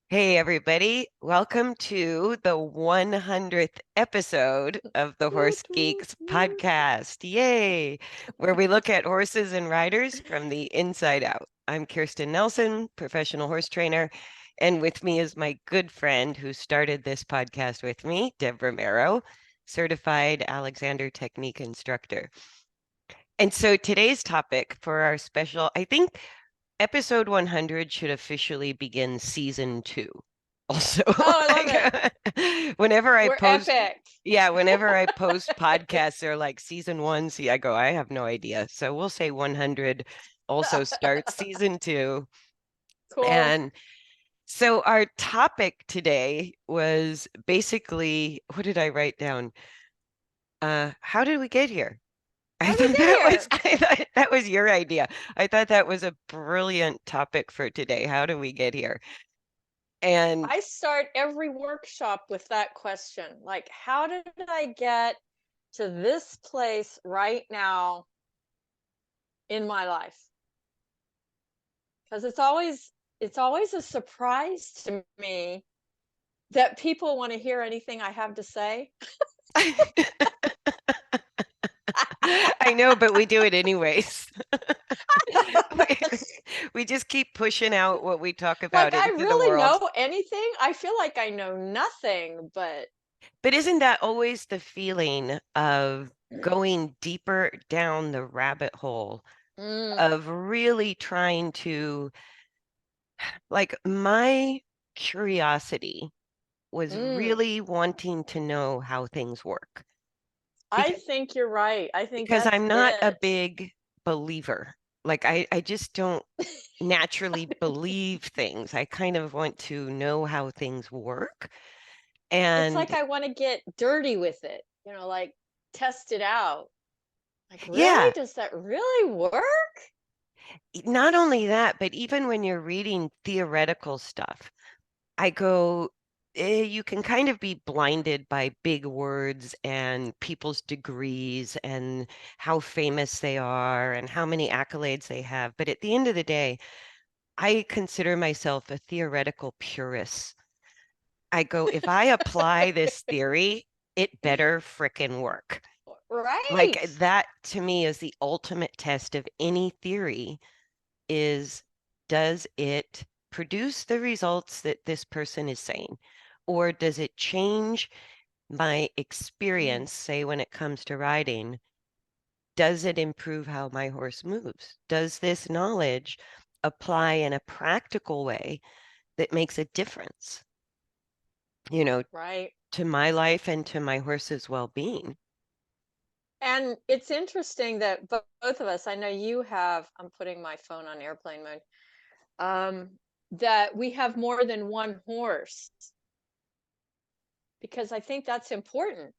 Hey, everybody. Welcome to the 100th episode of the Woot, Horse woot, Geeks woot. podcast. Yay! Where we look at horses and riders from the inside out. I'm Kirsten Nelsen, professional horse trainer. And with me is my good friend who started this podcast with me, Deb Romero, certified Alexander Technique instructor. And so today's topic for our special, I think episode 100 should officially begin season 2. Also, Oh, I love it. whenever I We're post, epic. yeah, whenever I post podcasts, they're like season 1. See, I go, I have no idea. So we'll say 100 also starts season 2. Cool. And so our topic today was basically, what did I write down? How did we get here? I How'd we thought get that was here? I thought that was your idea. I thought that was a brilliant topic for today. How do we get here? And I start every workshop with that question. Like, how did I get to this place right now in my life? Because it's always a surprise to me that people want to hear anything I have to say. I know, but we do it anyways. We, we just keep pushing out what we talk Like, about I into the really world. know anything? I feel like I know nothing, but But isn't that always the feeling of going deeper down the rabbit hole mm, of really trying to, like, my curiosity was mm. really wanting to know how things work I because think you're right. I think because that's I'm not a it. big believer. Like I just don't naturally believe things. I kind of want to know how things work. It's like And I wanna get dirty with it, like, test it out. Like, "Really? yeah, Does that really work?" not only that, but even when you're reading theoretical stuff, I go, you can kind of be blinded by big words and people's degrees and how famous they are and how many accolades they have. But at the end of the day, I consider myself a theoretical purist. I go, if I apply this theory, it better frickin' work. Like Right. that to me is the ultimate test of any theory is does it produce the results that this person is saying? Or does it change my Mm, experience, say when it comes to riding? Does it improve how my horse moves? Does this knowledge apply in a practical way that makes a difference, you know, right. to my life and to my horse's well-being? And it's interesting that both of us, I know you have I'm putting my phone on airplane mode, that we have more than one horse, because I think that's important.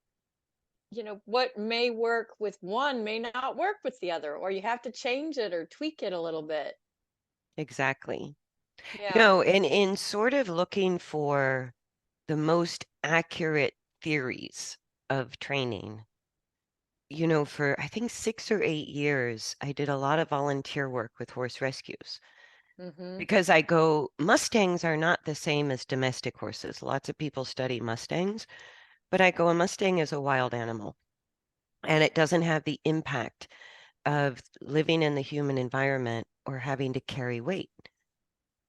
What may work with one may not work with the other, or you have to change it or tweak it a little bit. Exactly. Yeah. No, and in sort of looking for the most accurate theories of training, for I think 6 or 8 years, I did a lot of volunteer work with horse rescues Mhm. because I go, Mustangs are not the same as domestic horses. Lots of people study Mustangs, but I go, a Mustang is a wild animal and it doesn't have the impact of living in the human environment or having to carry weight.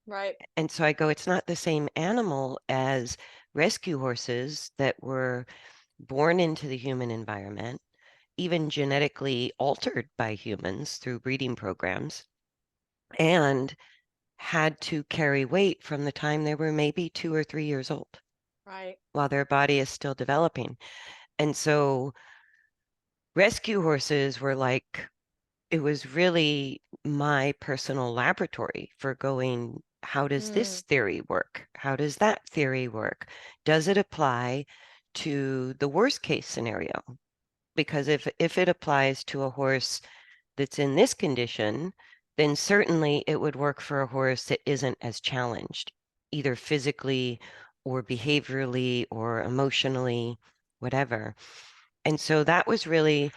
Right. And so I go, it's not the same animal as rescue horses that were born into the human environment, even genetically altered by humans through breeding programs, and had to carry weight from the time they were maybe 2 or 3 years old Right. while their body is still developing. And so rescue horses were like, it was really my personal laboratory for going, how does this Mm. theory work? How does that theory work? Does it apply to the worst case scenario? Because if it applies to a horse that's in this condition, then certainly it would work for a horse that isn't as challenged, either physically or behaviorally or emotionally, whatever. And so that was really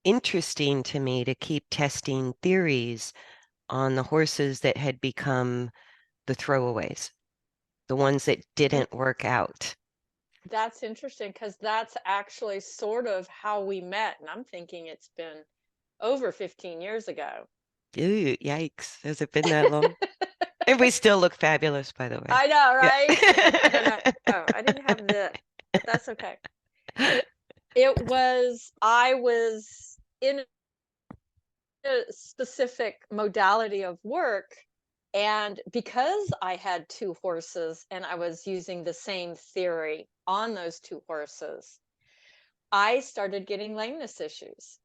interesting to me to keep testing theories on the horses that had become the throwaways. the ones that And didn't work out. that's interesting because that's actually sort of how we met. And I'm thinking it's been over 15 years ago. Ooh, yikes. Has it been that long? And we still look fabulous, by the way. I know, right? No, Yeah. no, no, I didn't have the, but that's okay. I was in a specific modality of work. And because I had two horses and I was using the same theory on those two horses, I started getting lameness issues.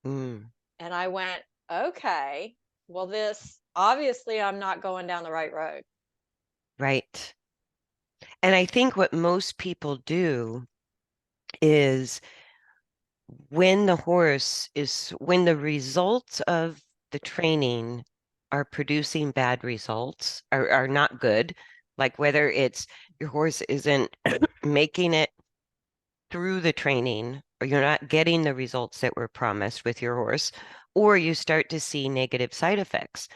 Mm, And I went, okay, well, this obviously I'm not going down the right road. right. And I think what most people do is when the results of the training are producing bad results, are not good, like whether it's your horse isn't making it through the training, or you're not getting the results that were promised with your horse, or you start to see negative side effects.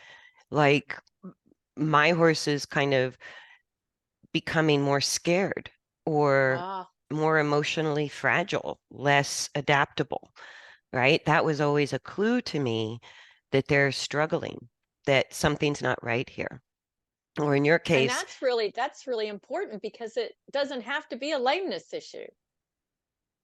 Like my horse is kind of becoming more scared or Ah, more emotionally fragile, less adaptable, right? That was always a clue to me that they're struggling, that something's not right here. Or in your and case, that's really important because it doesn't have to be a lameness issue.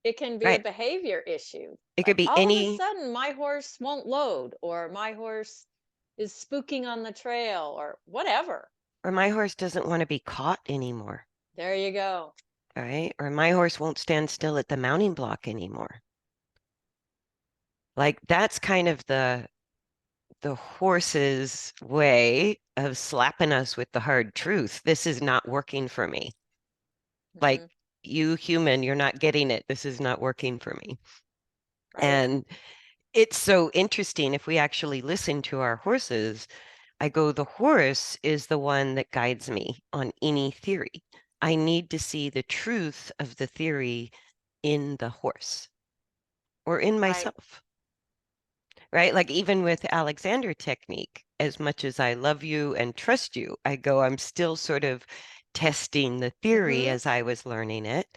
It can be a right? behavior issue. It could Like be all of a any, sudden my horse won't load or my horse is spooking on the trail or whatever. or my horse doesn't want to be caught anymore, There you go. right? Or my horse won't stand still at the mounting block anymore. Like that's kind of the horse's way of slapping us with the hard truth. This is not working for me. Like Hmm. you human, you're not getting it. This is not working for me. Right. And it's so interesting if we actually listen to our horses. I go, the horse is the one that guides me on any theory. I need to see the truth of the theory in the horse or in Right. myself, right? Like even with Alexander technique, as much as I love you and trust you, I go, I'm still sort of testing the theory Hmm. as I was learning it.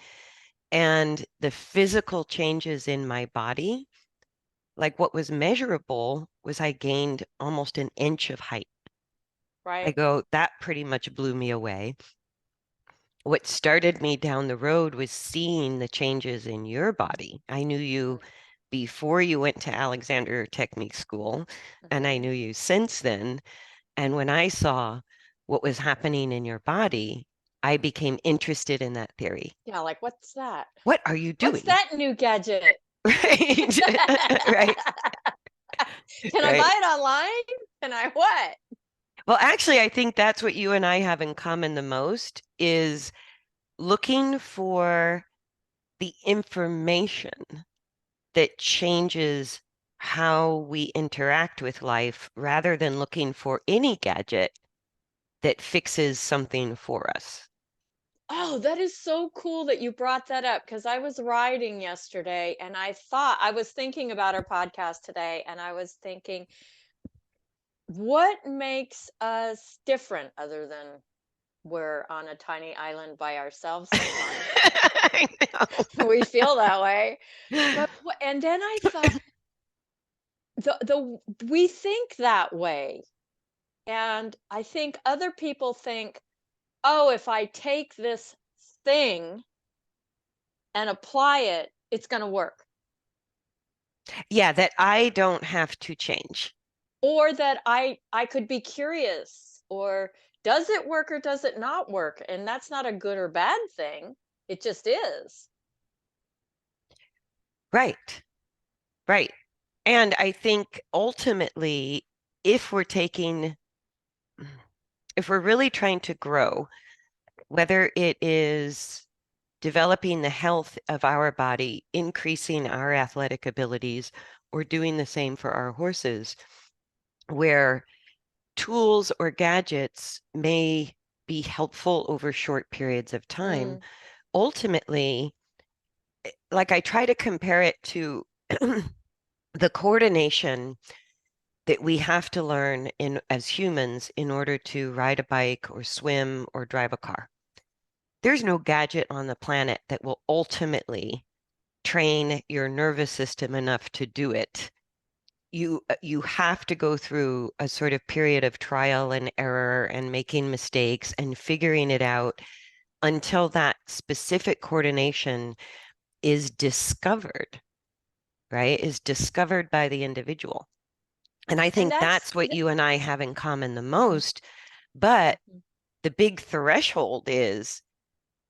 And the physical changes in my body, like what was measurable was I gained almost an inch of height. I Right. go, that pretty much blew me away. What started me down the road was seeing the changes in your body. I knew you before you went to Alexander Technique School, and I Hmm. knew you since then. And when I saw what was happening in your body, I became interested in that theory. Yeah, like what's that? What are you What's doing? that new gadget? Right, right, Can I right. buy it online? Can I what? Well, actually, I think that's what you and I have in common the most is looking for the information that changes how we interact with life rather than looking for any gadget that fixes something for us. Oh, that is so cool that you brought that up because I was riding yesterday and I was thinking about our podcast today and I was thinking, what makes us different other than we're on a tiny island by ourselves sometimes? I We feel that way. But and then I thought the we think that way. And I think other people think, "Oh, if I take this thing and apply it, it's going to work." Yeah, that I don't have to change. Or that I could be curious or does it work or does it not work? And that's not a good or bad thing. It just is. Right, right. And I think ultimately, if we're taking, if we're really trying to grow, whether it is developing the health of our body, increasing our athletic abilities, or doing the same for our horses, where tools or gadgets may be helpful over short periods of time, Mm, ultimately, like I try to compare it to the coordination that we have to learn in as humans in order to ride a bike or swim or drive a car. There's no gadget on the planet that will ultimately train your nervous system enough to do it. You have to go through a sort of period of trial and error and making mistakes and figuring it out until that specific coordination is discovered, right? Is discovered by the individual. And I And think that's what you and I have in common the most. But Mhm. the big threshold is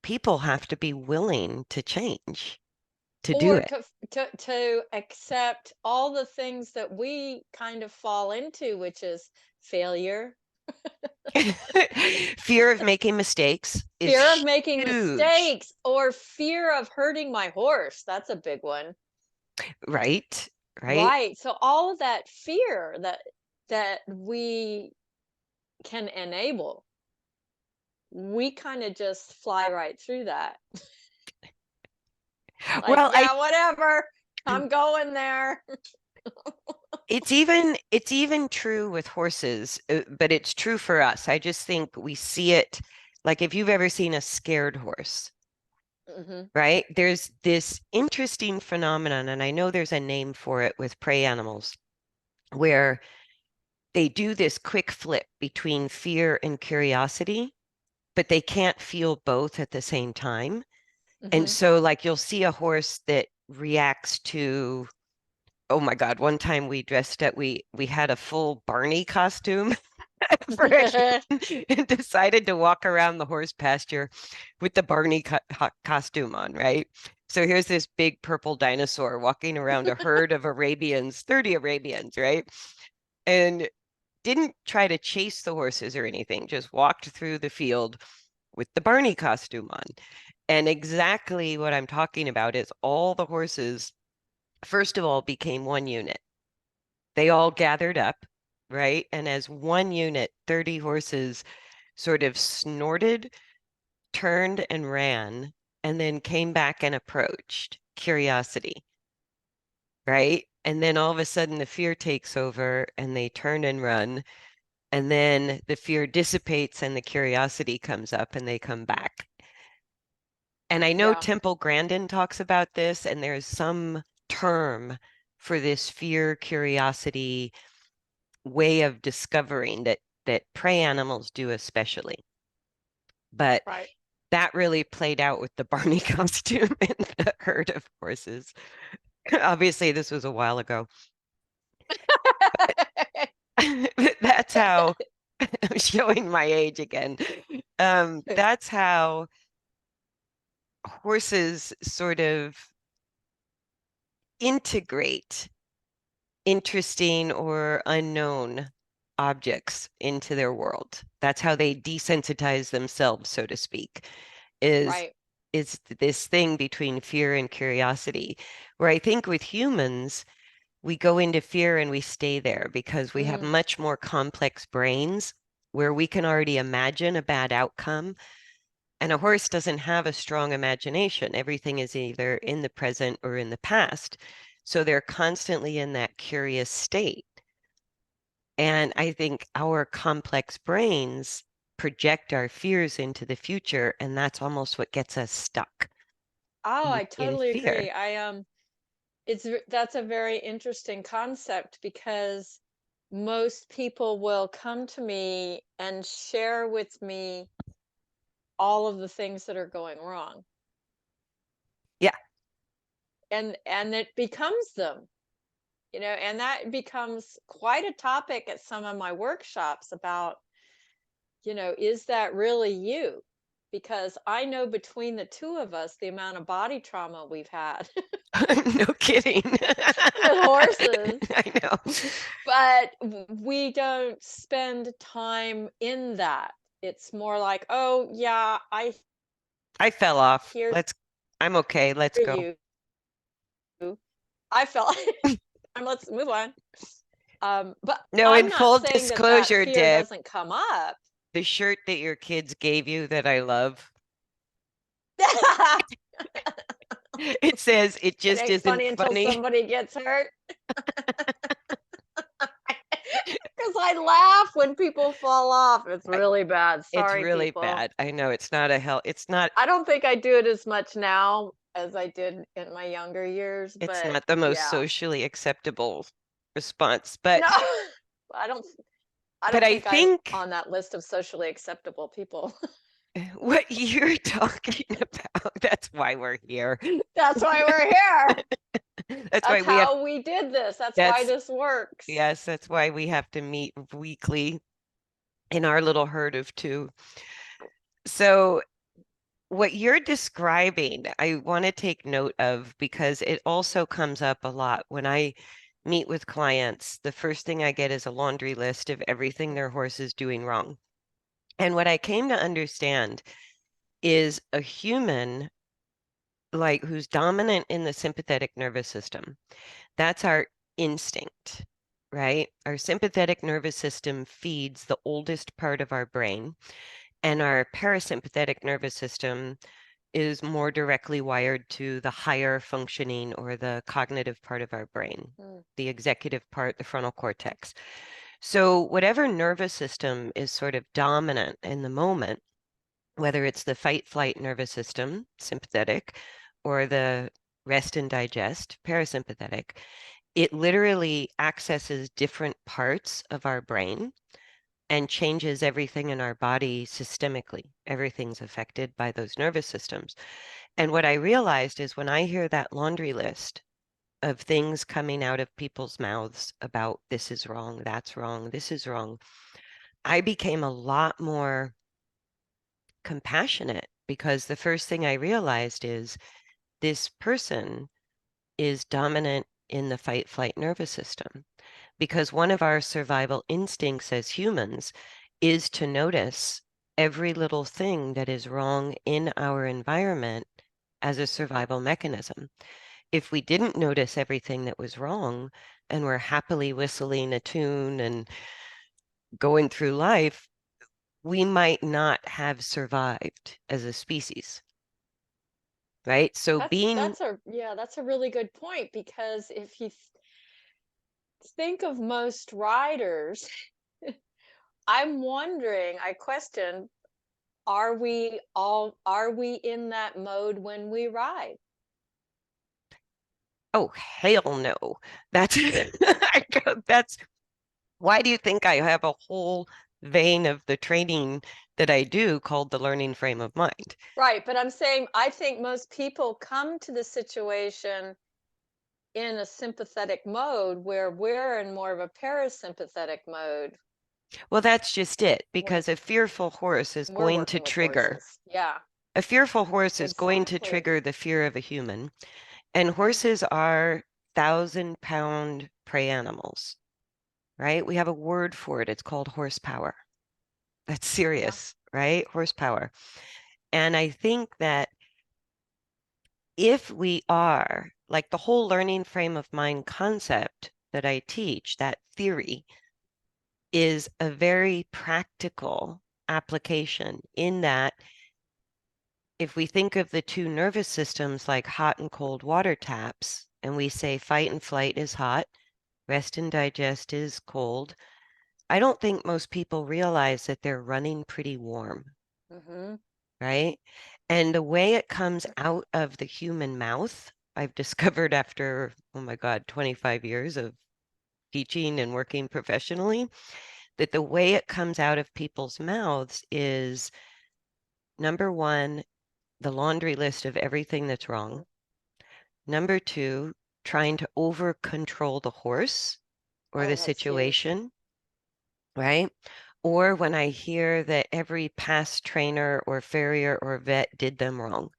people have to be willing to change to do Or it. to accept all the things that we kind of fall into, which is failure, Fear of making mistakes fear of is making huge, mistakes, or fear of hurting my horse. That's a big one. right? Right? Right. So all of that fear that we can enable, we kind of just fly right through that. Like, Well, I yeah, whatever. I'm going there. it's even true with horses, but it's true for us. I just think we see it like if you've ever seen a scared horse, Hmm. right? There's this interesting phenomenon, and I know there's a name for it with prey animals, where they do this quick flip between fear and curiosity, but they can't feel both at the same time. And Hmm. so, like, you'll see a horse that reacts to, oh my God, one time we dressed up, we had a full Barney costume for a human and decided to walk around the horse pasture with the Barney costume on, right? So here's this big purple dinosaur walking around a herd of Arabians, 30 Arabians, right? And didn't try to chase the horses or anything, just walked through the field with the Barney costume on. And exactly what I'm talking about is all the horses, first of all, became one unit. They all gathered up, right? And as one unit, 30 horses sort of snorted, turned, and ran, and then came back and approached curiosity, right? And then all of a sudden, the fear takes over and they turn and run. And then the fear dissipates and the curiosity comes up and they come back. And I know Yeah. Temple Grandin talks about this, and there's some term for this fear, curiosity way of discovering that prey animals do especially. But Right. that really played out with the Barney costume and the herd of horses. Obviously, this was a while ago. That's how I'm showing my age again. That's how horses sort of integrate interesting or unknown objects into their world. That's how they desensitize themselves, so to speak, is Right. is this thing between fear and curiosity, where I think with humans, we go into fear and we stay there because we have Hmm. much more complex brains where we can already imagine a bad outcome. And a horse doesn't have a strong imagination. Everything is either in the present or in the past. So they're constantly in that curious state. And I think our complex brains project our fears into the future, and that's almost what gets us stuck Oh, I in totally fear. agree. That's a very interesting concept because most people will come to me and share with me all of the things that are going wrong. Yeah. And it becomes them, and that becomes quite a topic at some of my workshops about, is that really you? Because I know between the two of us the amount of body trauma we've had No kidding. with horses. I know. But we don't spend time in that. It's more like, "Oh, yeah, I I fell off. hear I'm okay. Let's go. you. I felt." And let's move on. But No, I'm in not full saying that that disclosure, fear Deb, doesn't come up. the shirt that your kids gave you that I love, it says it It just ain't isn't funny until funny. somebody gets hurt. because I laugh when people fall off. It's I, really bad. it's Sorry, really people. bad. I know it's not a hell. I don't think I do it as much now as I did in my younger years, It's but not the most yeah. socially acceptable response, No, I don't I but don't I think I'm think on that list of socially acceptable people. what you're talking about, that's why we're here. That's why we're here. That's why That's we have, how we did this. That's why that's, this works. yes, that's why we have to meet weekly in our little herd of two. So, what you're describing, I want to take note of because it also comes up a lot when I meet with clients. The first thing I get is a laundry list of everything their horse is doing wrong. And what I came to understand is a human like who's dominant in the sympathetic nervous system. That's our instinct, right? Our sympathetic nervous system feeds the oldest part of our brain, and our parasympathetic nervous system is more directly wired to the higher functioning or the cognitive part of our brain, Mm. the executive part, the frontal cortex. So, whatever nervous system is sort of dominant in the moment, whether it's the fight flight nervous system, sympathetic, or the rest and digest, parasympathetic, it literally accesses different parts of our brain and changes everything in our body systemically. Everything's affected by those nervous systems. And what I realized is when I hear that laundry list of things coming out of people's mouths about this is wrong, that's wrong, this is wrong, I became a lot more compassionate because the first thing I realized is this person is dominant in the fight flight nervous system because one of our survival instincts as humans is to notice every little thing that is wrong in our environment as a survival mechanism. If we didn't notice everything that was wrong and we're happily whistling a tune and going through life, we might not have survived as a species, right? So being, That's a yeah, that's a really good point because if you think of most riders, I'm wondering, I question, are we in that mode when we ride? oh, hell no. That's, that's, why do you think I have a whole vein of the training that I do called the learning frame of mind? Right, but I'm saying I think most people come to the situation in a sympathetic mode where we're in more of a parasympathetic mode Well, that's just it, when because a fearful horse is we're going to working with trigger. horses. Yeah, A fearful horse is going to exactly. trigger the fear of a human. And horses are 1,000-pound prey animals, right? We have a word for it. It's called horsepower. That's Yeah. serious, right? Horsepower. And I think that if we are like the whole learning frame of mind concept that I teach, that theory is a very practical application in that if we think of the two nervous systems like hot and cold water taps, and we say fight and flight is hot, rest and digest is cold, I don't think most people realize that they're running pretty warm, Mm-hmm. right? And the way it comes out of the human mouth, I've discovered after, oh my God, 25 years of teaching and working professionally, that the way it comes out of people's mouths is number one, the laundry list of everything that's wrong. Number two, trying to over control the horse or Oh, the that's huge. situation, right? Or when I hear that every past trainer or farrier or vet did them wrong,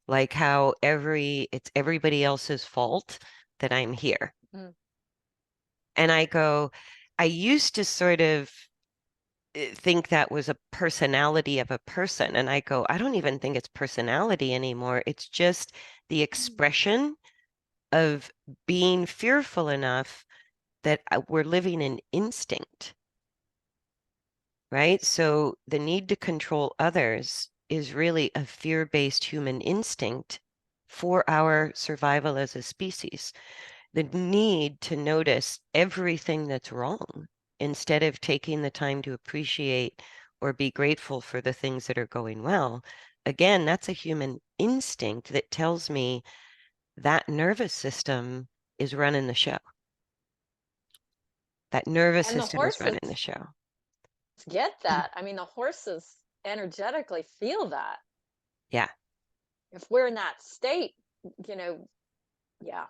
like how it's everybody else's fault that I'm here. Mm. And I go, I used to sort of think that was a personality of a person. And I go, I don't even think it's personality anymore. It's just the expression of being fearful enough that we're living in instinct, right? So the need to control others is really a fear-based human instinct for our survival as a species. The need to notice everything that's wrong. instead of taking the time to appreciate or be grateful for the things that are going well, again, that's a human instinct that tells me that nervous system is running the show. That nervous And the system is horses running the show. get that. I mean, the horses energetically feel that. Yeah. If we're in that state, you know, yeah.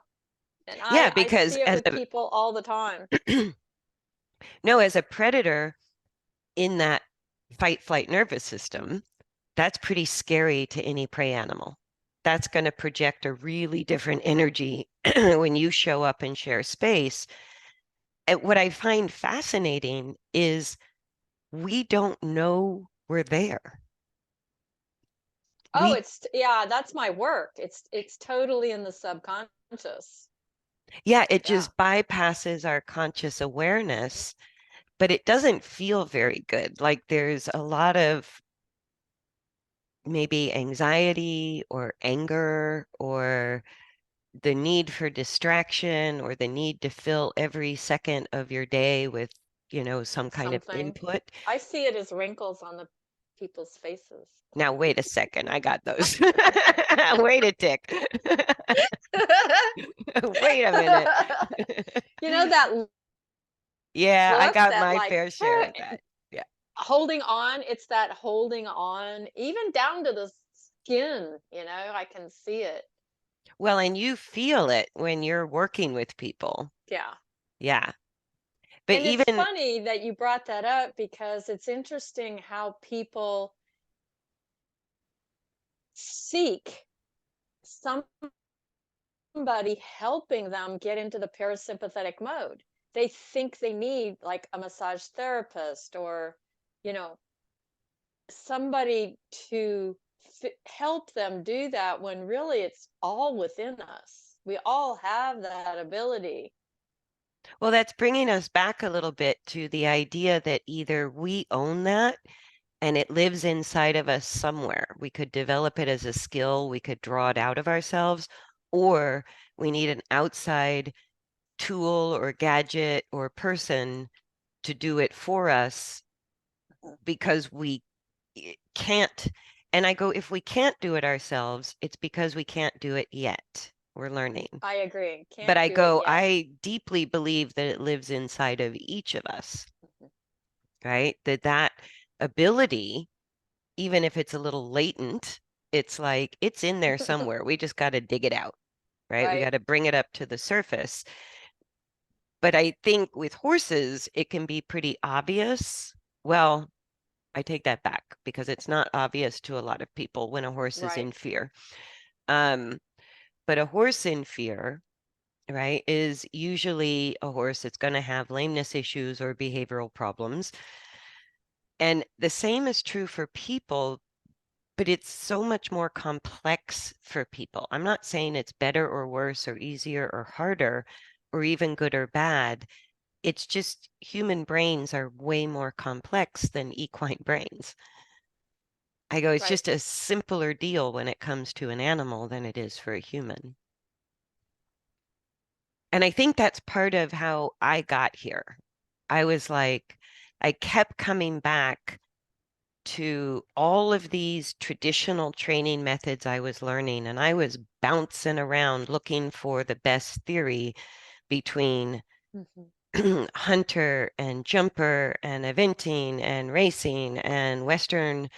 And Yeah, I because see it as with people all the time. a no, as a predator in that fight flight nervous system, that's pretty scary to any prey animal. That's going to project a really different energy when you show up and share space. And what I find fascinating is we don't know we're there. Oh, We, it's yeah, that's my work. It's totally in the subconscious. yeah, it Yeah. just bypasses our conscious awareness, but it doesn't feel very good. Like there's a lot of maybe anxiety or anger or the need for distraction or the need to fill every second of your day with, some kind of Something. input. I see it as wrinkles on the people's faces. Now, wait a second. I got those. Wait a tick. Wait a minute. You know that Yeah, I look got that my like fair share of that. Yeah. holding on, it's that holding on even down to the skin, I can see it. Well, and you feel it when you're working with people. Yeah. Yeah. But And it's even, funny that you brought that up because it's interesting how people seek somebody helping them get into the parasympathetic mode. They think they need like a massage therapist or, you know, somebody to help them do that when really it's all within us. We all have that ability. well, that's bringing us back a little bit to the idea that either we own that and it lives inside of us somewhere. We could develop it as a skill, we could draw it out of ourselves, or we need an outside tool or gadget or person to do it for us because we can't. And I go, if we can't do it ourselves, it's because we can't do it yet. We're learning. I agree. But Can't I do it go, yet. I deeply believe that it lives inside of each of us, right? That ability, even if it's a little latent, it's like it's in there somewhere. We just got to dig it out, right? We Right, got to bring it up to the surface. But I think with horses, it can be pretty obvious. Well, I take that back because it's not obvious to a lot of people when a horse is right. in fear. Um, but a horse in fear, right, is usually a horse that's going to have lameness issues or behavioral problems. And the same is true for people, but it's so much more complex for people. I'm not saying it's better or worse or easier or harder or even good or bad. It's just human brains are way more complex than equine brains. I go, it's Right. just a simpler deal when it comes to an animal than it is for a human. And I think that's part of how I got here. I was like, I kept coming back to all of these traditional training methods I was learning, and I was bouncing around looking for the best theory between Mhm. hunter and jumper and eventing and racing and Western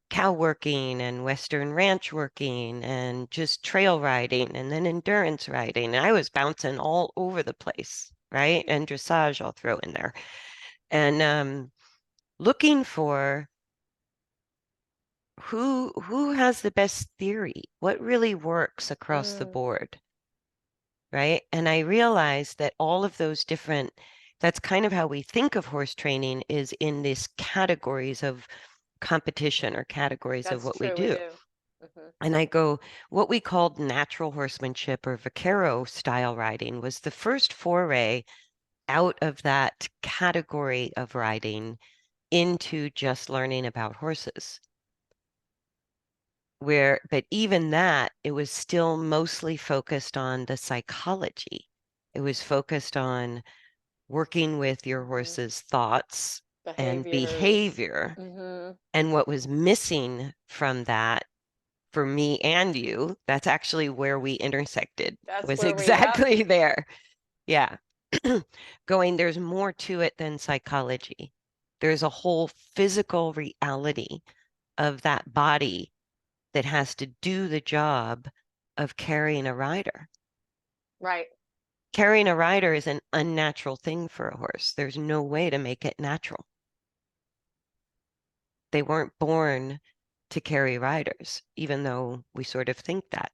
cow working and Western ranch working and just trail riding and then endurance riding. And I was bouncing all over the place, right? And dressage I'll throw in there. And looking for who has the best theory, what really works across the Mm, board, right? And I realized that all of those different, that's kind of how we think of horse training is in these categories of competition or categories of that's what we true. We do. do. Mhm. And I go, what we called natural horsemanship or vaquero style riding was the first foray out of that category of riding into just learning about horses. But even that, it was still mostly focused on the psychology. It was focused on working with your Mhm. horse's thoughts and Behaviors. behavior. Hmm. And what was missing from that for me and you, that's actually where we intersected, That's was where we, yep. exactly there. Yeah. Going, there's more to it than psychology. There's a whole physical reality of that body that has to do the job of carrying a rider. Right. Carrying a rider is an unnatural thing for a horse. There's no way to make it natural. They weren't born to carry riders, even though we sort of think that.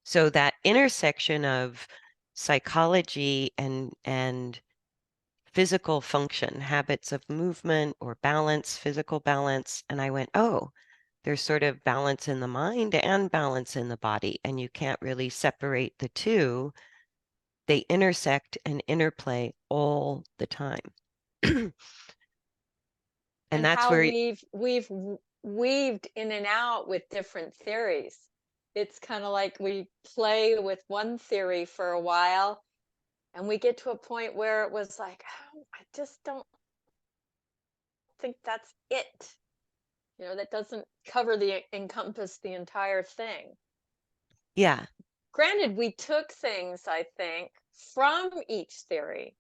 So that intersection of psychology and physical function, habits of movement or balance, physical balance, and I went, oh, there's sort of balance in the mind and balance in the body, and you can't really separate the two. They intersect and interplay all the time. And And that's how where, weaved in and out with different theories. It's kind of like we play with one theory for a while, and we get to a point where it was like, oh, I just don't think that's it. That doesn't cover the encompass the entire thing. yeah, Granted, we took things, I think, from each theory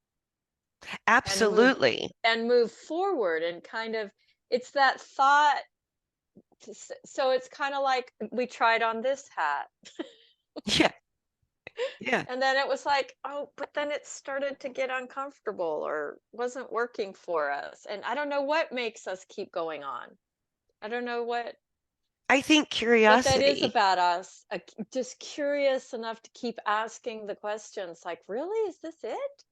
and absolutely. moved forward, and kind of, it's that thought. So it's kind of like we tried on this hat, Yeah, yeah. and then it was like, oh, but then it started to get uncomfortable or wasn't working for us. And I don't know what makes us keep going on. I don't know I think what that is curiosity. about us. Just curious enough to keep asking the questions like, really, is this it?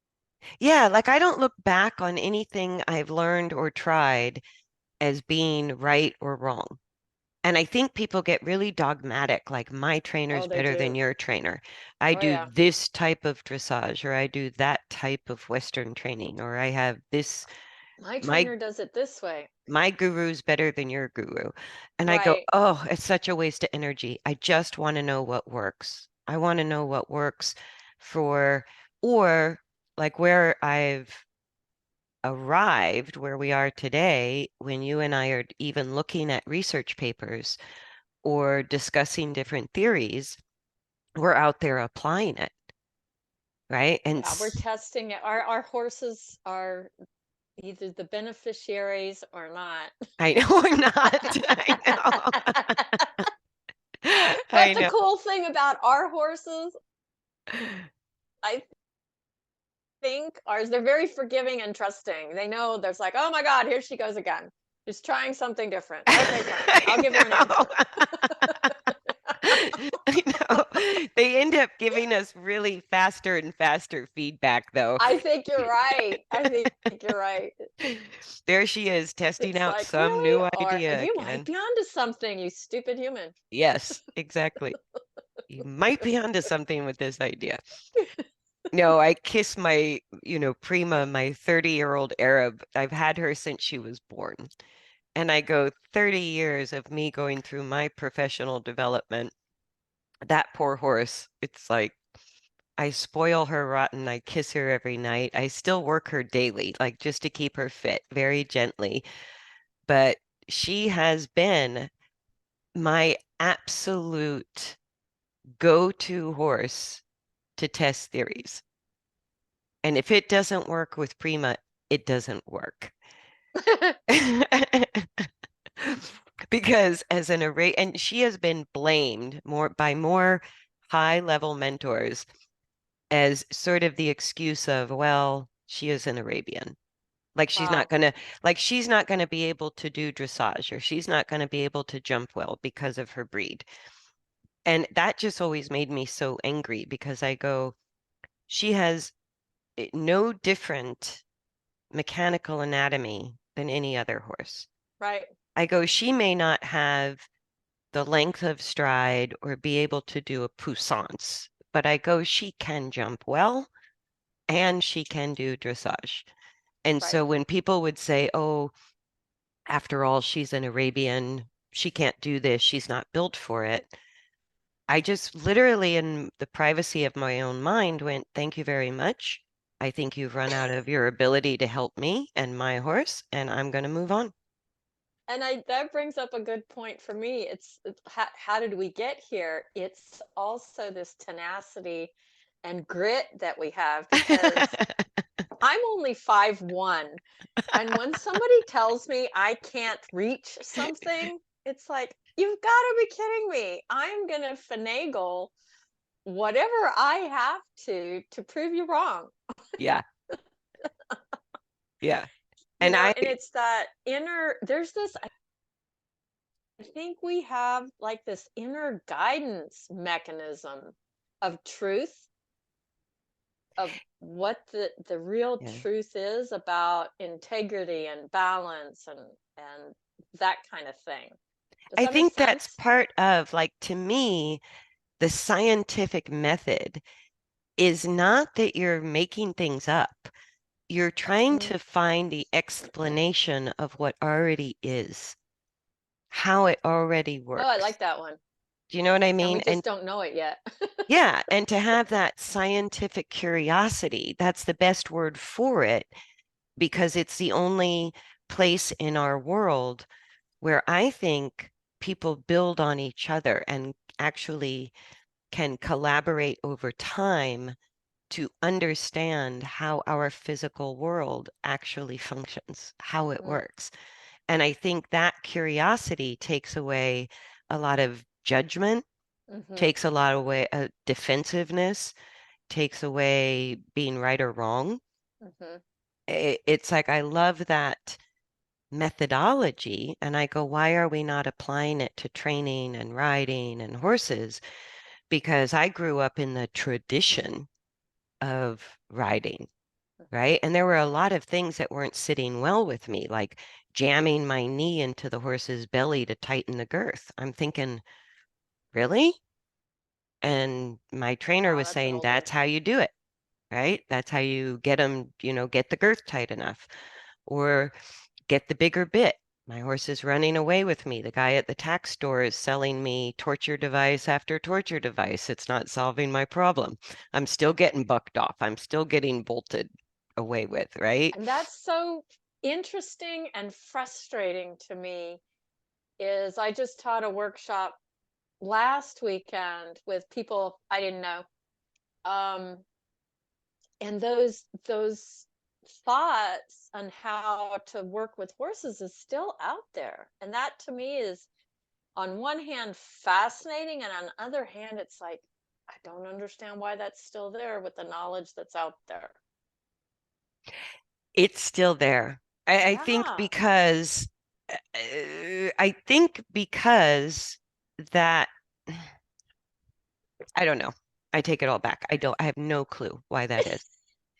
Yeah, like I don't look back on anything I've learned or tried as being right or wrong. And I think people get really dogmatic, like my Oh, trainer's they better than do. your trainer. I Oh, do yeah. this type of dressage, or I do that type of Western training, or I have this, My my trainer does it this way. my guru's better than your guru. And I go, Right. oh, it's such a waste of energy. I just want to know what works. I want to know what works for, or like where I've arrived, where we are today, when you and I are even looking at research papers or discussing different theories, we're out there applying it, right? Yeah, we're testing it. Our horses are either the beneficiaries or not. I know we're not. I know. But I the know. cool thing about our horses, I think, are they're very forgiving and trusting. They know there's like, oh my God, here she goes again. She's trying something different. Okay, fine. I'll I give her an answer. know. I know. They end up giving us really faster and faster feedback, though. I think you're right. I think you're right. There she is testing It's out like, some really? new Or idea you might again. be onto something, you stupid human. Yes, exactly. You might be onto something with this idea. No, I kiss my, Prima, my 30-year-old Arab. I've had her since she was born. And I go 30 years of me going through my professional development. That poor horse, it's like I spoil her rotten. I kiss her every night. I still work her daily, like just to keep her fit, very gently. But she has been my absolute go-to horse to test theories. And if it doesn't work with Prima, it doesn't work. Because as an array, and she has been blamed more by more high level mentors as sort of the excuse of, well, she is an Arabian. Like Wow. she's not gonna be able to do dressage or she's not gonna be able to jump well because of her breed. And that just always made me so angry because I go, she has no different mechanical anatomy than any other horse. Right. I go, she may not have the length of stride or be able to do a puissance, but I go, she can jump well and she can do dressage. And Right. so when people would say, oh, after all, she's an Arabian, she can't do this, she's not built for it. I just literally, in the privacy of my own mind, went, thank you very much. I think you've run out of your ability to help me and my horse, and I'm going to move on. And that brings up a good point for me. It's how did we get here? It's also this tenacity and grit that we have because I'm only 5'1", and when somebody tells me I can't reach something, it's like, you've got to be kidding me. I'm gonna finagle whatever I have to prove you wrong. Yeah, yeah. You And know, I, and it's that inner, there's this, I think we have like this inner guidance mechanism of truth, of what the real yeah, truth is about integrity and balance and that kind of thing. Does I that make think that's sense? part of, like, to me, the scientific method is not that you're making things up. You're trying Mm. to find the explanation of what already is, how it already Oh, I works. like that one. Do you know what I And we mean? And just don't know it yet. yeah, and to have that scientific curiosity, that's the best word for it, because it's the only place in our world where I think people build on each other and actually can collaborate over time to understand how our physical world actually functions, how it Mm, works. And I think that curiosity takes away a lot of judgment, mm-hmm, takes a lot away defensiveness, takes away being right or wrong. mm-hmm. It's like I love that methodology, and I go, why are we not applying it to training and riding and horses? Because I grew up in the tradition of riding, right? And there were a lot of things that weren't sitting well with me, like jamming my knee into the horse's belly to tighten the girth. I'm thinking, really? And my trainer Wow, was that's an saying, old one. that's how you do it, right? That's how you get them, get the girth tight enough, or get the bigger bit. My horse is running away with me. The guy at the tack store is selling me torture device after torture device. It's not solving my problem. I'm still getting bucked off. I'm still getting bolted away with, right? And that's so interesting and frustrating to me is I just taught a workshop last weekend with people I didn't know. Um, and those thoughts on how to work with horses is still out there. And that to me is on one hand fascinating, and on the other hand it's like I don't understand why that's still there with the knowledge that's out there. It's still there. I think Yeah. because I think because that I don't know. I take it all back. I have no clue why that is.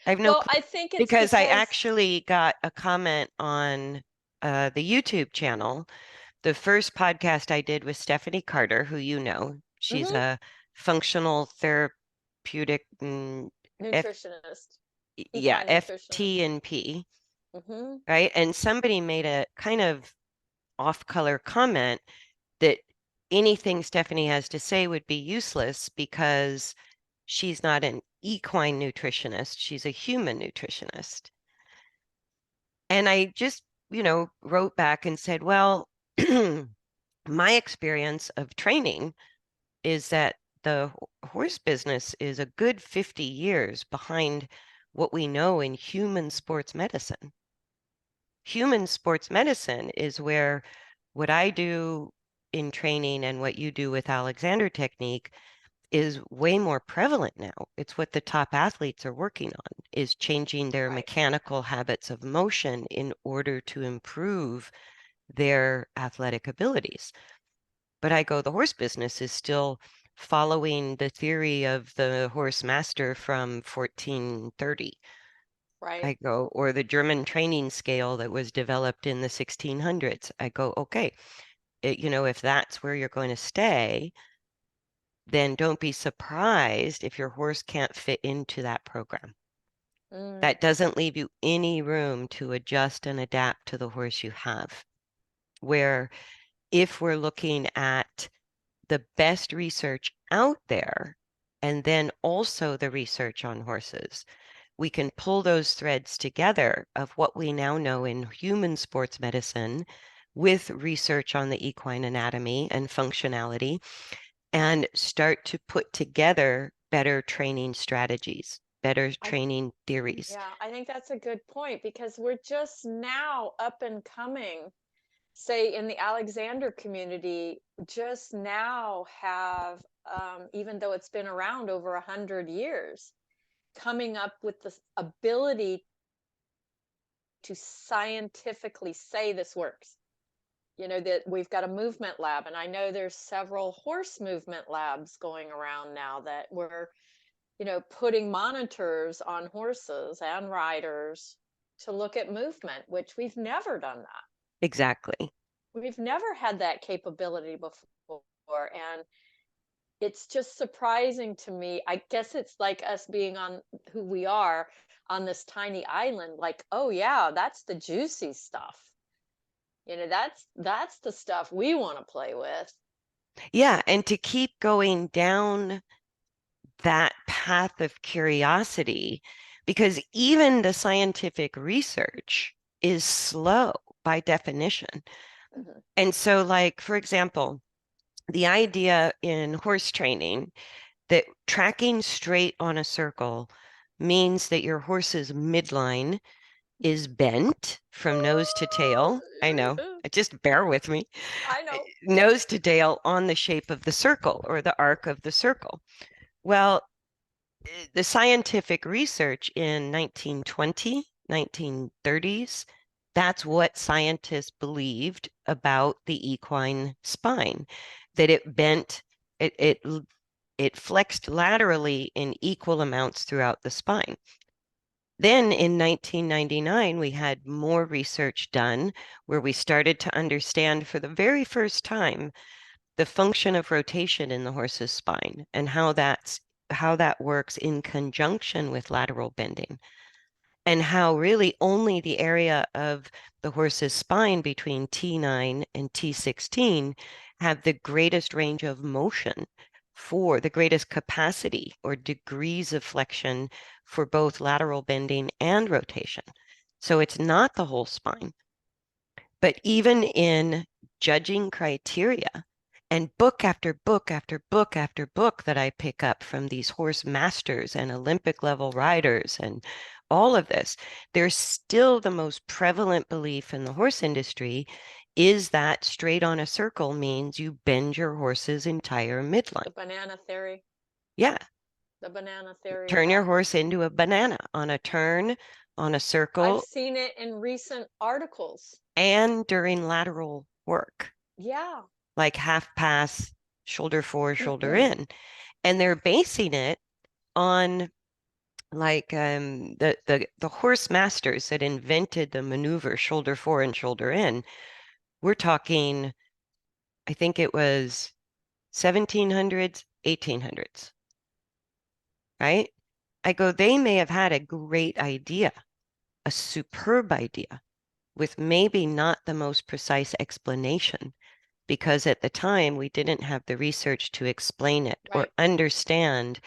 I have no Well, clue I think it's because I because actually got a comment on the YouTube channel. The first podcast I did with Stephanie Carter, who you know, she's mhm, a functional therapeutic F, nutritionist, yeah, equine nutritionist. FT&P, Mhm. right? And somebody made a kind of off-color comment that anything Stephanie has to say would be useless because she's not an equine nutritionist, she's a human nutritionist. And I just, wrote back and said, well, my experience of training is that the horse business is a good 50 years behind what we know in human sports medicine. Human sports medicine is where what I do in training and what you do with Alexander technique is way more prevalent now. It's what the top athletes are working on, is changing their Right. mechanical habits of motion in order to improve their athletic abilities. But I go, the horse business is still following the theory of the horse master from 1430. Right. I go, or the German training scale that was developed in the 1600s. I go, okay, if that's where you're going to stay, then don't be surprised if your horse can't fit into that program. Mm, That doesn't leave you any room to adjust and adapt to the horse you have. Where if we're looking at the best research out there, and then also the research on horses, we can pull those threads together of what we now know in human sports medicine with research on the equine anatomy and functionality and start to put together better training strategies, better I training theories. Yeah, I think that's a good point because we're just now up and coming, say in the Alexander community, just now have, even though it's been around over 100 years, coming up with the ability to scientifically say this works. You know, that we've got a movement lab, and I know there's several horse movement labs going around now that we're, putting monitors on horses and riders to look at movement, which we've never done that. Exactly. We've never had that capability before. And it's just surprising to me. I guess it's like us being on who we are on this tiny island, like, oh yeah, that's the juicy stuff. That's the stuff we want to play with. Yeah, and to keep going down that path of curiosity, because even the scientific research is slow by definition. Mhm. And so, like, for example, the idea in horse training that tracking straight on a circle means that your horse's midline is bent from nose to tail. I know, just bear with me. I know. Nose to tail on the shape of the circle or the arc of the circle. Well, the scientific research in 1920, 1930s, that's what scientists believed about the equine spine, that it bent, it flexed laterally in equal amounts throughout the spine. Then in 1999, we had more research done where we started to understand for the very first time the function of rotation in the horse's spine and how that works in conjunction with lateral bending and how really only the area of the horse's spine between T9 and T16 have the greatest range of motion for the greatest capacity or degrees of flexion for both lateral bending and rotation. So it's not the whole spine. But even in judging criteria and book after book after book after book that I pick up from these horse masters and Olympic level riders and all of this, there's still the most prevalent belief in the horse industry is that straight on a circle means you bend your horse's entire The midline. banana theory. Yeah, The banana theory, turn yeah. your horse into a banana on a turn, on a I've circle, seen it in recent articles. and during lateral work. Yeah. Like half pass, shoulder forward, shoulder in. And they're basing it on like the horse masters that invented the maneuver shoulder forward and shoulder in. We're talking, I think it was 1700s, 1800s, right? I go, they may have had a great idea, a superb idea, with maybe not the most precise explanation, because at the time we didn't have the research to explain it or Right. understand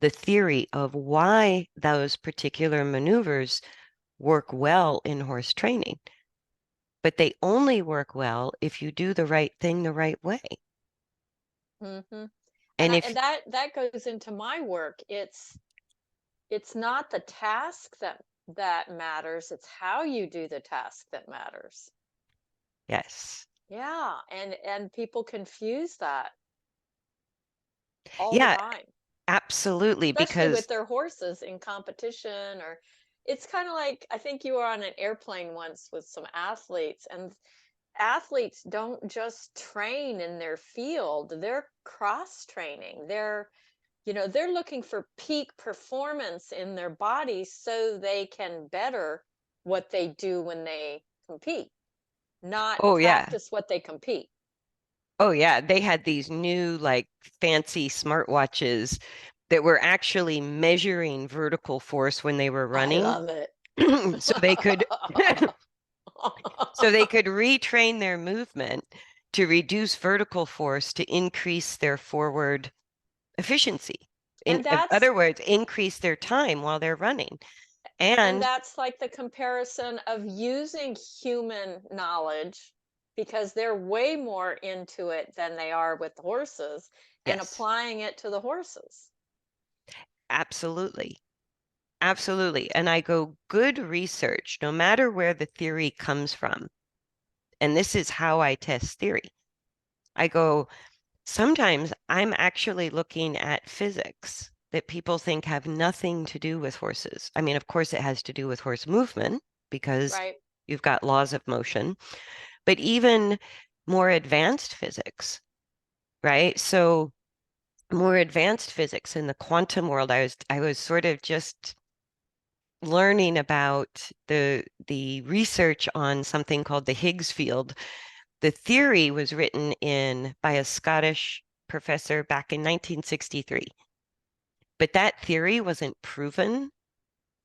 the theory of why those particular maneuvers work well in horse training. But they only work well if you do the right thing the right way. Hmm. And And if, that goes into my work. It's not the task that matters, it's how you do the task that matters. yes, Yeah, and people confuse that all the yeah, time, absolutely, especially with because, their horses in competition. Or it's kind of like, I think you were on an airplane once with some athletes, and athletes don't just train in their field, they're cross training. They're looking for peak performance in their bodies so they can better what they do when they compete, not oh yeah, practice what they compete. oh yeah, they had these new like fancy smartwatches that were actually measuring vertical force when they were I running. love it. So they could so they could retrain their movement to reduce vertical force to increase their forward efficiency. In And that's other words, increase their time while they're running. And And that's like the comparison of using human knowledge because they're way more into it than they are with the horses and yes, applying it to the horses. absolutely. Absolutely. And I go, good research, no matter where the theory comes from. And this is how I test theory. I go, sometimes I'm actually looking at physics that people think have nothing to do with horses. I mean, of course, it has to do with horse movement because Right. you've got laws of motion, but even more advanced physics, right? So more advanced physics in the quantum world, I was sort of just learning about the research on something called the Higgs field. The theory was written in by a Scottish professor back in 1963, but that theory wasn't proven.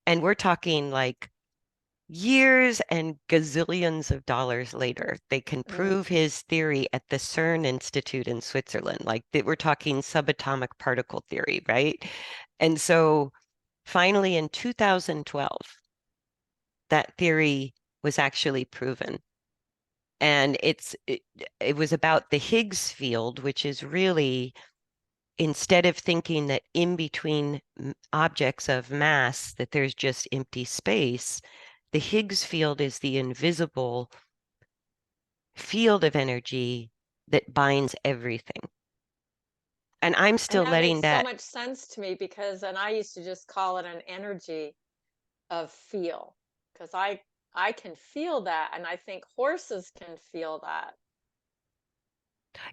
And we're talking like years and gazillions of dollars later, they can Mm. prove his theory at the CERN Institute in Switzerland. Like that we're talking subatomic particle theory, right? And so finally in 2012, that theory was actually proven. And it was about the Higgs field, which is really, instead of thinking that in between objects of mass that there's just empty space, the Higgs field is the invisible field of energy that binds everything. And I'm And still that letting makes so that, much sense to me because, and I used to just call it an energy of feel because I can feel that and I think horses can feel that.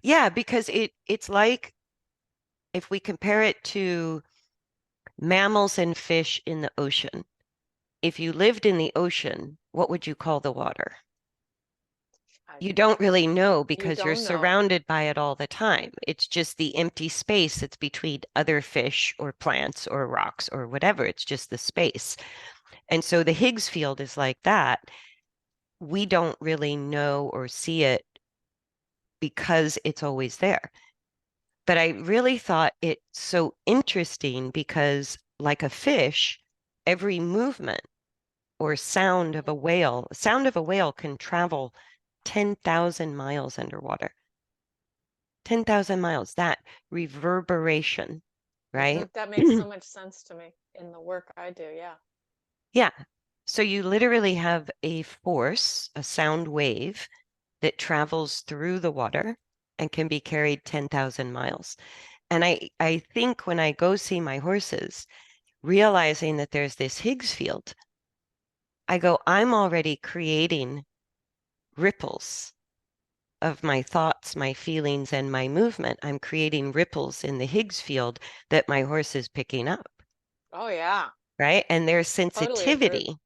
yeah, because it's like if we compare it to mammals and fish in the ocean. If you lived in the ocean, what would you call the water? I, You don't really know you because you're don't know. surrounded by it all the time. It's just the empty space that's between other fish or plants or rocks or whatever. It's just the space. And so the Higgs field is like that. We don't really know or see it because it's always there. But I really thought it so interesting because, like a fish, every movement or sound of a whale can travel 10,000 miles underwater. 10,000 miles, that reverberation, right? That makes so much sense to me in the work I do. Yeah. Yeah. So you literally have a force, a sound wave that travels through the water and can be carried 10,000 miles. And I think when I go see my horses, realizing that there's this Higgs field, I go, I'm already creating ripples of my thoughts, my feelings, and my movement. I'm creating ripples in the Higgs field that my horse is picking up, Oh yeah. right? And their Totally agree. sensitivity,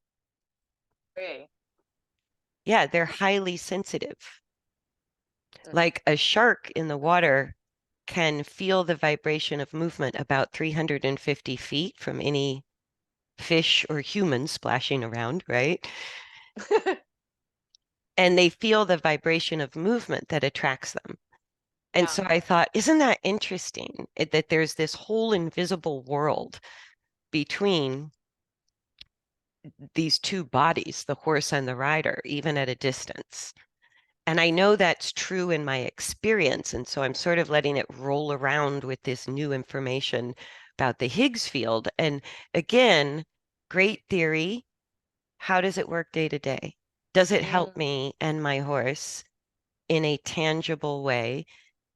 yeah, they're highly sensitive. Mm. Like a shark in the water can feel the vibration of movement about 350 feet from any fish or human splashing around, right? And they feel the vibration of movement that attracts them. And Yeah. so I thought, isn't that interesting that there's this whole invisible world between these two bodies, the horse and the rider, even at a distance? And I know that's true in my experience. And so I'm sort of letting it roll around with this new information about the Higgs field. And again, great theory. How does it work day to day? Does it help Mm. me and my horse in a tangible way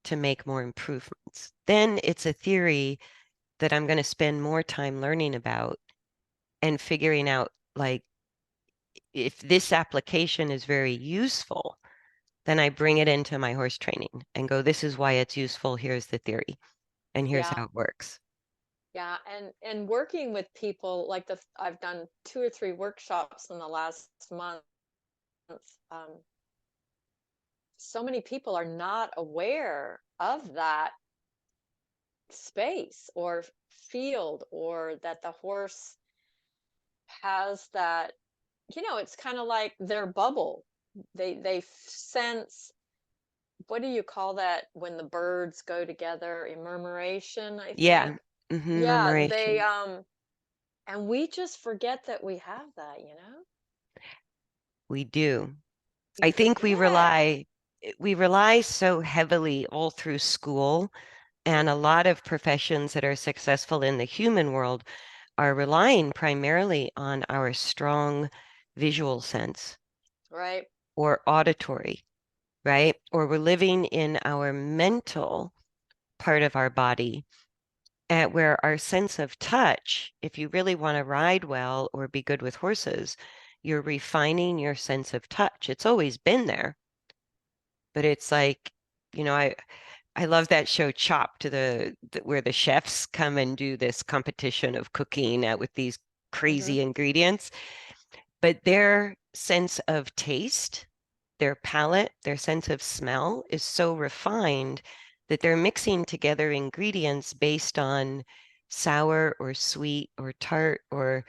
to make more improvements? Then it's a theory that I'm going to spend more time learning about and figuring out like if this application is very useful, then I bring it into my horse training and go, this is why it's useful. Here's the theory, and here's Yeah. how it works. Yeah. And working with people like I've done 2 or 3 workshops in the last month. Um, so many people are not aware of that space or field or that the horse has that, it's kind of like their bubble. They sense, what do you call that when the birds go together? A murmuration, I Yeah. think. Hmm. Yeah, they Murmuration. And we just forget that we have that, We do. We I think forget. we rely so heavily all through school, and a lot of professions that are successful in the human world are relying primarily on our strong visual sense Right. or auditory, right? Or we're living in our mental part of our body at where our sense of touch, if you really want to ride well or be good with horses, you're refining your sense of touch. It's always been there, but it's like, you know, I love that show Chopped, where the chefs come and do this competition of cooking with these Hmm. crazy ingredients, but their sense of taste, their palate, their sense of smell is so refined that they're mixing together ingredients based on sour or sweet or tart or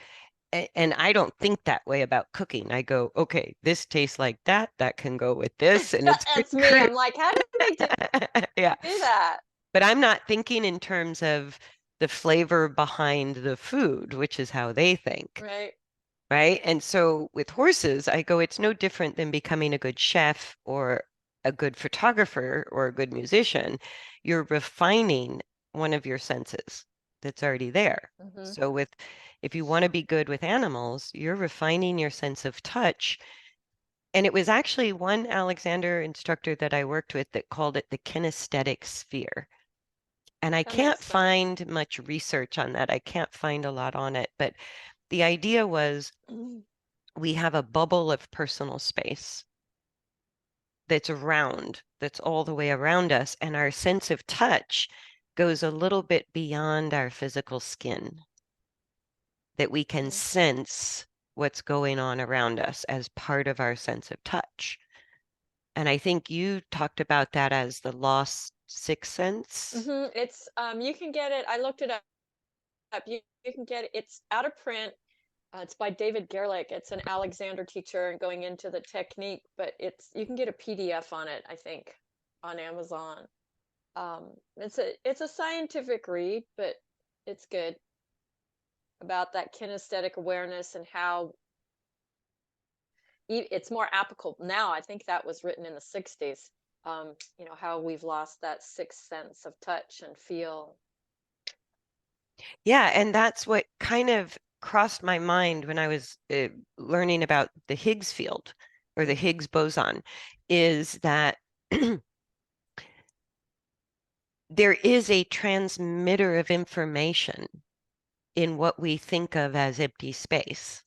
and I don't think that way about cooking. I go, okay, this tastes like that. That can go with this, and it's That's me. great. I'm like, how did they Yeah. do that? But I'm not thinking in terms of the flavor behind the food, which is how they think, Right. right? And so with horses, I go, it's no different than becoming a good chef or a good photographer or a good musician. You're refining one of your senses that's already there. Hmm. So if you want to be good with animals, you're refining your sense of touch. And it was actually one Alexander instructor that I worked with that called it the kinesthetic sphere. And I can't Kinesta. find much research on that. I can't find a lot on it. But the idea was we have a bubble of personal space that's all the way around us. And our sense of touch goes a little bit beyond our physical skin, that we can Mhm. sense what's going on around us as part of our sense of touch. And I think you talked about that as the lost sixth sense. It's you can get it. I looked it up. You can get it. It's out of print. It's by David Gerlich. It's an Alexander teacher and going into the technique, but you can get a PDF on it, I think, on Amazon. It's a scientific read, but it's good about that kinesthetic awareness and how it's more applicable now. I think that was written in the 60s. How we've lost that sixth sense of touch and feel. Yeah, and that's what kind of crossed my mind when I was learning about the Higgs field or the Higgs boson, is that there is a transmitter of information in what we think of as empty space.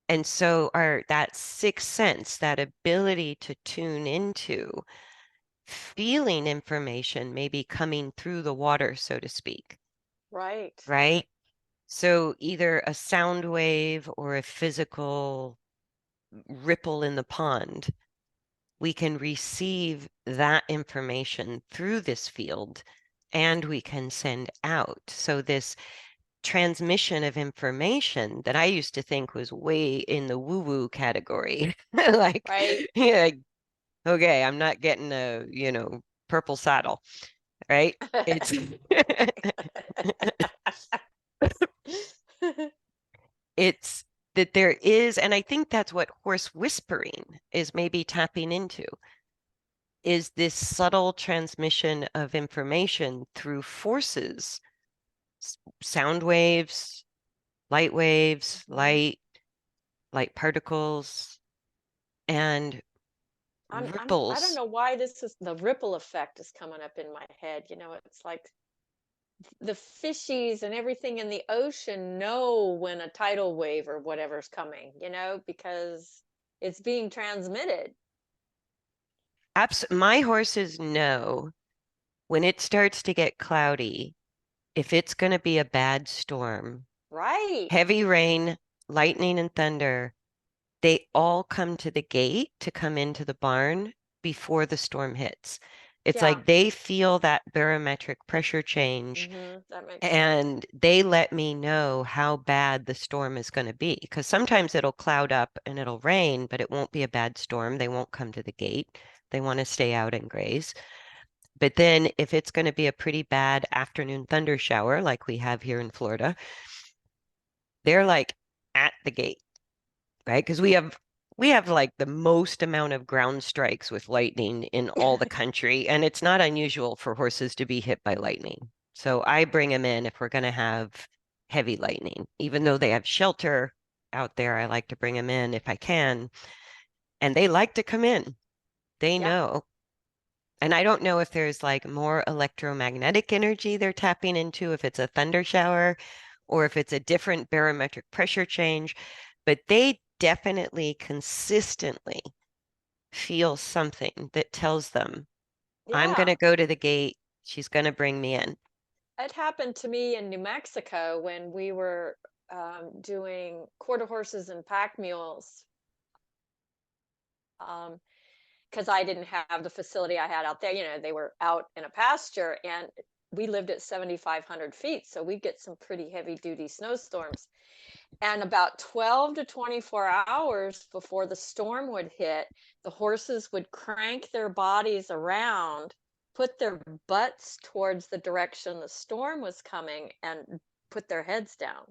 And so our that sixth sense, that ability to tune into feeling information maybe coming through the water, so to speak, Right. right? So either a sound wave or a physical ripple in the pond, we can receive that information through this field and we can send out. So this transmission of information that I used to think was way in the woo-woo category, like, Right. yeah, like, okay, I'm not getting purple saddle, right? It's it's that there is, and I think that's what horse whispering is maybe tapping into, is this subtle transmission of information through forces, sound waves, Mhm. light particles, and I don't ripples. know why this is the ripple effect is coming up in my head. It's like the fishies and everything in the ocean know when a tidal wave or whatever's coming, because it's being transmitted. My horses know when it starts to get cloudy, if it's going to be a bad storm, Right. heavy rain, lightning, and thunder, they all come to the gate to come into the barn before the storm hits. It's Yeah. like they feel that barometric pressure change That makes sense. and they let me know how bad the storm is going to be. Because sometimes it'll cloud up and it'll rain, but it won't be a bad storm. They won't come to the gate. They want to stay out and graze. But then if it's going to be a pretty bad afternoon thunder shower like we have here in Florida, They're like at the gate, right? Because we have like the most amount of ground strikes with lightning in all the country, and it's not unusual for horses to be hit by lightning. So I bring them in if we're going to have heavy lightning. Even though they have shelter out there, I like to bring them in if I can, and they like to come in. They Yeah. know. And I don't know if there's like more electromagnetic energy they're tapping into, if it's a thunder shower or if it's a different barometric pressure change, but they definitely consistently feel something that tells them, I'm going Yeah. to go to the gate. She's going to bring me in. It happened to me in New Mexico when we were doing quarter horses and pack mules. Because I didn't have the facility I had out there. You know, they were out in a pasture, and we lived at 7,500 feet, so we'd get some pretty heavy duty snowstorms. And about 12 to 24 hours before the storm would hit, the horses would crank their bodies around, put their butts towards the direction the storm was coming, and put their heads down.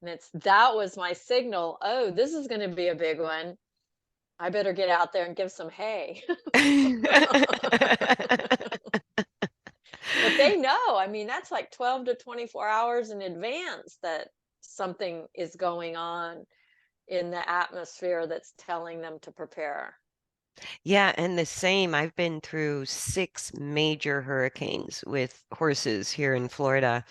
And that was my signal. Oh, this is going to be a big one. I better get out there and give some hay. But they know. I mean, that's like 12 to 24 hours in advance that something is going on in the atmosphere that's telling them to prepare. Yeah, and the same. I've been through 6 major hurricanes with horses here in Florida.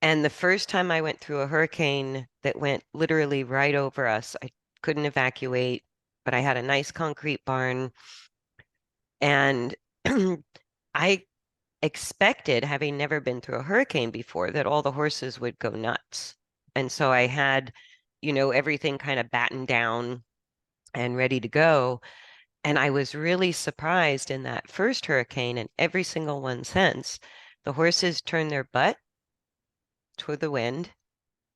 And the first time I went through a hurricane that went literally right over us, I couldn't evacuate, but I had a nice concrete barn. And I expected, having never been through a hurricane before, that all the horses would go nuts. And so I had, everything kind of battened down and ready to go. And I was really surprised in that first hurricane and every single one since. The horses turned their butt toward the wind,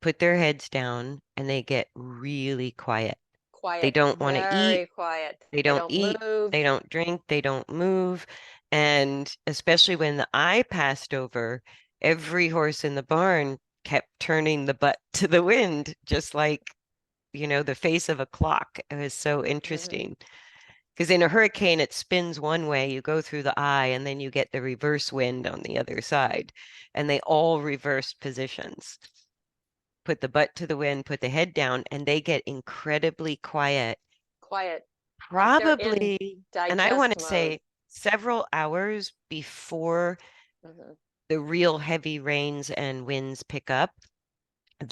put their heads down, and they get really quiet. They Quiet, don't want to eat. very quiet. They They don't don't eat. move. They don't drink. They don't move. And especially when I passed over, every horse in the barn kept turning the butt to the wind, just like, the face of a clock. It was so Hmm. interesting. Because in a hurricane, it spins one way, you go through the eye, and then you get the reverse wind on the other side. And they all reverse positions. Put the butt to the wind, put the head down, and they get incredibly quiet. Quiet, like they're in Probably, and I want digest to mode. say several hours before Hmm. the real heavy rains and winds pick up,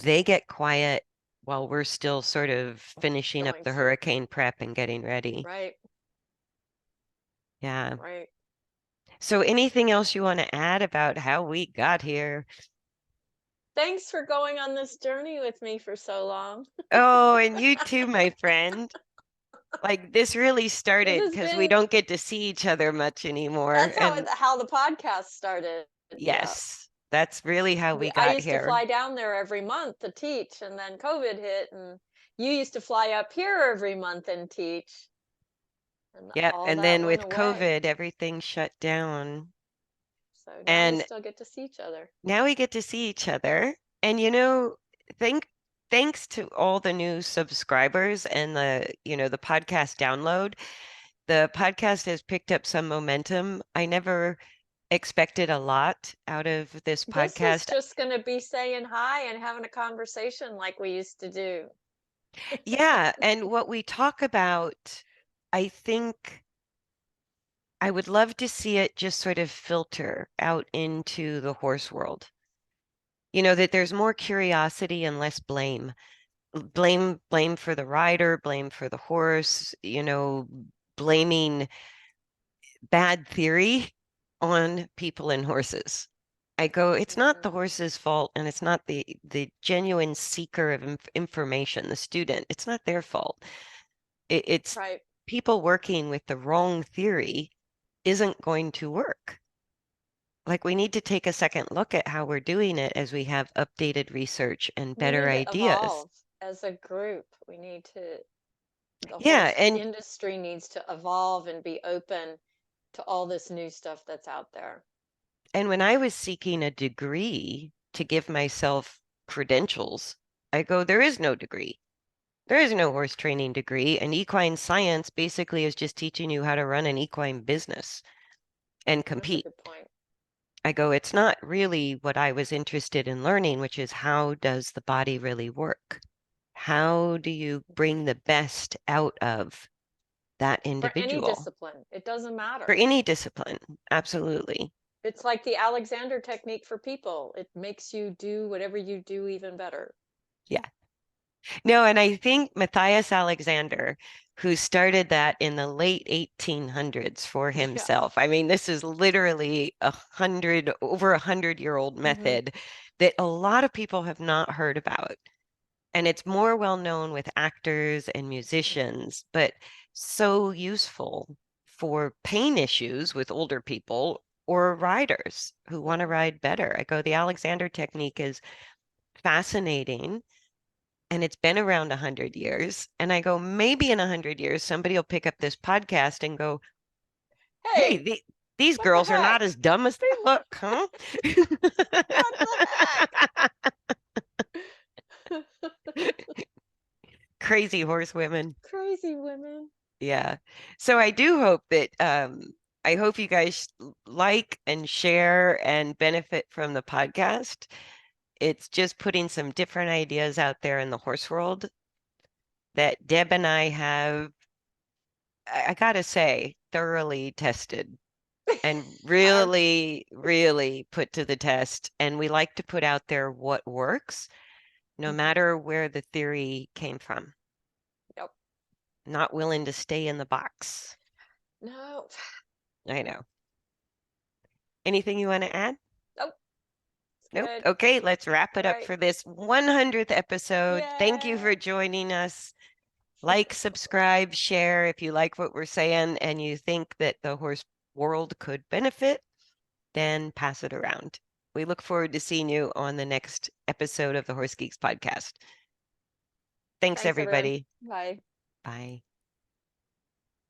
they get quiet while we're still sort of finishing up Going the through. hurricane prep and getting ready. Right, Yeah. right. So anything else you want to add about how we got here? Thanks for going on this journey with me for so long. Oh, and you too, my friend. Like this really This started has because we been don't get to see each other much anymore. That's And how the podcast started. Yeah. yes, that's really how we I got used to here. fly down there every month to teach, and then COVID hit, and you used to fly up here every month and teach, and Yep. all And that then went with away. COVID, everything shut down. So now we And still get to see each other. now we get to see each other. And thank thanks to all the new subscribers and the podcast download, the podcast has picked up some momentum. I never expected a lot out of this This is podcast. just going to be saying hi and having a conversation like we used to do. Yeah, and what we talk about, I think I would love to see it just sort of filter out into the horse world. That there's more curiosity and less blame. Blame for the rider, blame for the horse, blaming bad theory on people and horses. I go, it's not Hmm. the horse's fault, and it's not the genuine seeker of information, the student. It's not their fault. It's Right. people working with the wrong theory isn't going to work. Like we need to take a second look at how we're doing it as we have updated research and We better need to ideas. evolve as a group. The Yeah, horse and industry needs to evolve and be open to all this new stuff that's out there. when I was seeking a degree to give myself credentials, I go, there is no degree. There is no horse training degree, and equine science basically is just teaching you how to run an equine business and That's a compete. good point. I go, it's not really what I was interested in learning, which is how does the body really work? How do you bring the best out of that For any individual discipline, it doesn't for matter. any discipline? Absolutely. It's like the Alexander technique for people. It makes you do whatever you do even better. Yeah. No, and I think Matthias Alexander, who started that in the late 1800s for Yeah. himself. I mean, this is literally over 100-year-old Mm-hmm. method that a lot of people have not heard about. And it's more well known with actors and musicians, but so useful for pain issues with older people or riders who want to Mm-hmm. ride better. I go, the Alexander technique is fascinating and it's been around 100 years. And I go, maybe in 100 years, somebody will pick up this podcast and go, hey, Hey, these what the girls are not heck? as dumb as they look, huh? What the heck? Crazy horse women. Crazy women. Yeah. So I do hope that I hope you guys like and share and benefit from the podcast. It's just putting some different ideas out there in the horse world that Deb and I have, I gotta say, thoroughly tested and I'm, really, really put to the test. And we like to put out there what works, no Mhm. matter where the theory came from. Yep. Not willing to stay in the box. No. I know. Anything you want to add? Nope. It's Nope. good. Okay, let's wrap All it up right. for this 100th episode. Thank you for Yeah. joining us. Like, subscribe, share if you like what we're saying and you think that the horse world could benefit, then pass it around. We look forward to seeing you on the next episode of the Horse Geeks podcast. Thanks, Thanks, everyone. everybody. Bye. Bye.